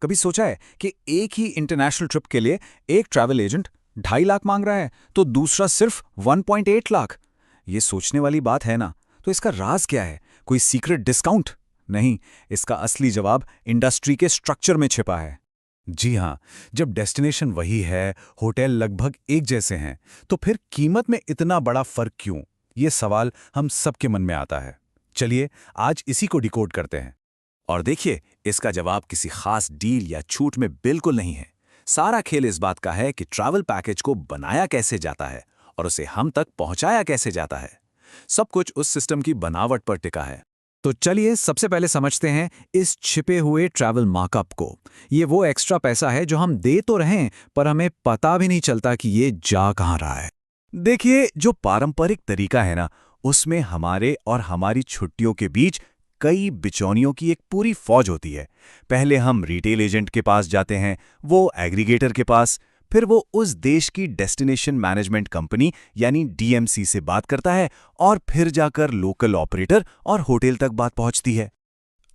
कभी सोचा है कि एक ही इंटरनेशनल ट्रिप के लिए एक ट्रैवल एजेंट 2.5 लाख मांग रहा है तो दूसरा सिर्फ 1.8 लाख। ये सोचने वाली बात है ना। तो इसका राज क्या है? कोई सीक्रेट डिस्काउंट? नहीं, इसका असली जवाब इंडस्ट्री के स्ट्रक्चर में छिपा है। जी हाँ, जब डेस्टिनेशन वही है, होटल लगभग एक जैसे हैं, तो फिर कीमत में इतना बड़ा फर्क क्यों? ये सवाल हम सबके मन में आता है। चलिए आज इसी को डिकोड करते हैं। और देखिए, इसका जवाब किसी खास डील या छूट में बिल्कुल नहीं है। सारा खेल इस बात का है कि ट्रैवल पैकेज को बनाया कैसे जाता है और उसे हम तक पहुंचाया कैसे जाता है। सब कुछ उस सिस्टम की बनावट पर टिका है। तो चलिए सबसे पहले समझते हैं इस छिपे हुए ट्रैवल मार्कअप को। ये वो एक्स्ट्रा पैसा है जो हम दे तो रहे हैं, पर हमें पता भी नहीं चलता कि ये जा कहाँ रहा है। देखिए, जो पारंपरिक तरीका है ना, उसमें हमारे और हमारी छुट्टियों के बीच कई बिचौलियों की एक पूरी फौज होती है। पहले हम रिटेल एजेंट के पास जाते हैं, वो एग्रीगेटर के पास, फिर वो उस देश की डेस्टिनेशन मैनेजमेंट कंपनी यानी डीएमसी से बात करता है और फिर जाकर लोकल ऑपरेटर और होटल तक बात पहुंचती है।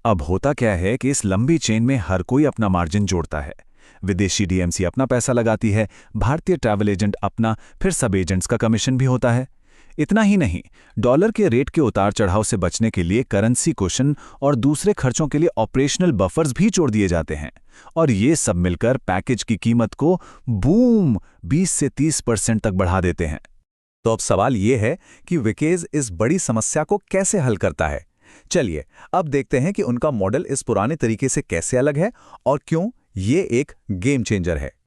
अब होता क्या है कि इस लंबी चेन में हर कोई अपना मार्जिन जोड़ता है। विदेशी डीएमसी अपना पैसा लगाती है, भारतीय ट्रैवल एजेंट अपना, फिर सब एजेंट्स का कमीशन भी होता है। इतना ही नहीं, डॉलर के रेट के उतार चढ़ाव से बचने के लिए करेंसी कुशन और दूसरे खर्चों के लिए ऑपरेशनल बफर्स भी जोड़ दिए जाते हैं। और ये सब मिलकर पैकेज की कीमत को बूम 20 से 30% तक बढ़ा देते हैं। तो अब सवाल ये है कि विकेज इस बड़ी समस्या को कैसे हल करता है। चलिए अब देखते हैं कि उनका मॉडल इस पुराने तरीके से कैसे अलग है और क्यों ये एक गेम चेंजर है।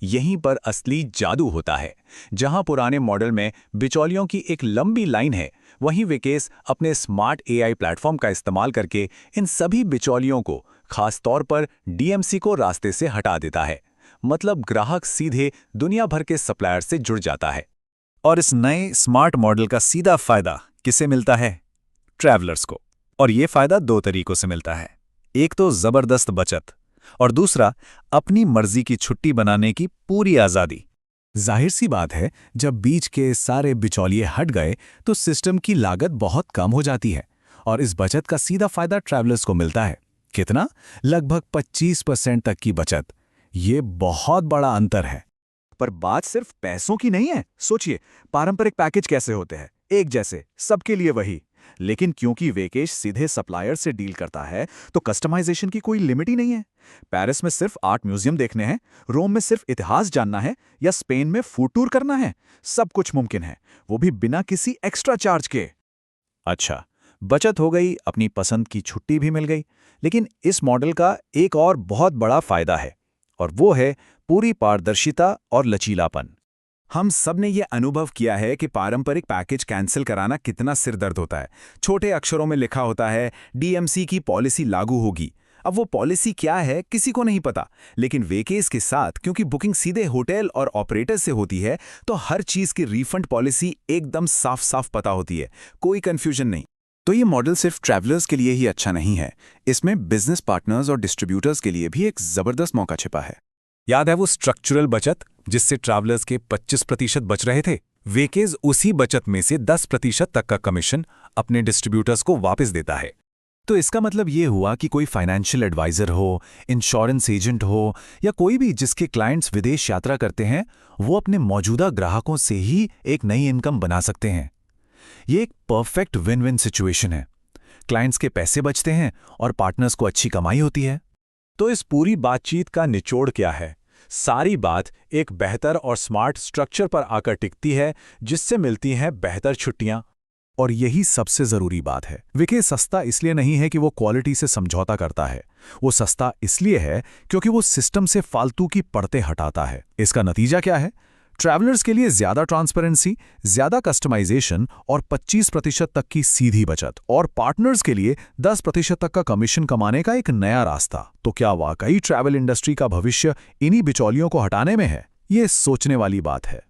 यहीं पर असली जादू होता है। जहां पुराने मॉडल में बिचौलियों की एक लंबी लाइन है, वहीं विकेस अपने स्मार्ट एआई प्लेटफॉर्म का इस्तेमाल करके इन सभी बिचौलियों को, खास तौर पर डीएमसी को, रास्ते से हटा देता है। मतलब ग्राहक सीधे दुनिया भर के सप्लायर से जुड़ जाता है। और इस नए स्मार्ट मॉडल का सीधा फायदा किसे मिलता है? ट्रैवलर्स को। और ये फायदा दो तरीकों से मिलता है। एक तो जबरदस्त बचत और दूसरा अपनी मर्जी की छुट्टी बनाने की पूरी आज़ादी। जाहिर सी बात है, जब बीच के सारे बिचौलिए हट गए तो सिस्टम की लागत बहुत कम हो जाती है और इस बचत का सीधा फायदा ट्रैवलर्स को मिलता है। कितना? लगभग 25% तक की बचत। ये बहुत बड़ा अंतर है। पर बात सिर्फ पैसों की नहीं है। सोचिए, पारंपरिक पैकेज कैसे होते हैं? एक जैसे, सबके लिए वही। लेकिन क्योंकि वेकेश सीधे सप्लायर से डील करता है, तो कस्टमाइजेशन की कोई लिमिट ही नहीं है। पेरिस में सिर्फ 8 म्यूजियम देखने हैं, रोम में सिर्फ इतिहास जानना है या स्पेन में फूड टूर करना है, सब कुछ मुमकिन है, वो भी बिना किसी एक्स्ट्रा चार्ज के। अच्छा, बचत हो गई, अपनी पसंद की छुट्टी भी मिल गई। लेकिन इस मॉडल का एक और बहुत बड़ा फायदा है, और वो है पूरी पारदर्शिता और लचीलापन। हम सब ने ये अनुभव किया है कि पारंपरिक पैकेज कैंसिल कराना कितना सिरदर्द होता है। छोटे अक्षरों में लिखा होता है डीएमसी की पॉलिसी लागू होगी। अब वो पॉलिसी क्या है किसी को नहीं पता, लेकिन वेकेस के साथ, क्योंकि बुकिंग सीधे होटल और ऑपरेटर से होती है, तो हर चीज की रिफंड पॉलिसी एकदम साफ साफ पता होती है, कोई कंफ्यूजन नहीं। तो ये मॉडल सिर्फ ट्रैवलर्स के लिए ही अच्छा नहीं है, इसमें बिजनेस पार्टनर्स और डिस्ट्रीब्यूटर्स के लिए भी एक जबरदस्त मौका छिपा है। याद है वो स्ट्रक्चरल बचत जिससे ट्रैवलर्स के 25% बच रहे थे? वेकेज उसी बचत में से 10% तक का कमीशन अपने डिस्ट्रीब्यूटर्स को वापस देता है। तो इसका मतलब ये हुआ कि कोई फाइनेंशियल एडवाइजर हो, इंश्योरेंस एजेंट हो या कोई भी जिसके क्लाइंट्स विदेश यात्रा करते हैं, वो अपने मौजूदा ग्राहकों से ही एक नई इनकम बना सकते हैं। ये एक परफेक्ट विन विन सिचुएशन है। क्लाइंट्स के पैसे बचते हैं और पार्टनर्स को अच्छी कमाई होती है। तो इस पूरी बातचीत का निचोड़ क्या है? सारी बात एक बेहतर और स्मार्ट स्ट्रक्चर पर आकर टिकती है, जिससे मिलती हैं बेहतर छुट्टियां। और यही सबसे जरूरी बात है। विकेस सस्ता इसलिए नहीं है कि वो क्वालिटी से समझौता करता है, वो सस्ता इसलिए है क्योंकि वो सिस्टम से फालतू की परतें हटाता है। इसका नतीजा क्या है? ट्रैवलर्स के लिए ज्यादा ट्रांसपेरेंसी, ज्यादा कस्टमाइजेशन और 25% तक की सीधी बचत, और पार्टनर्स के लिए 10% तक का कमीशन कमाने का एक नया रास्ता। तो क्या वाकई ट्रैवल इंडस्ट्री का भविष्य इन्हीं बिचौलियों को हटाने में है? ये सोचने वाली बात है।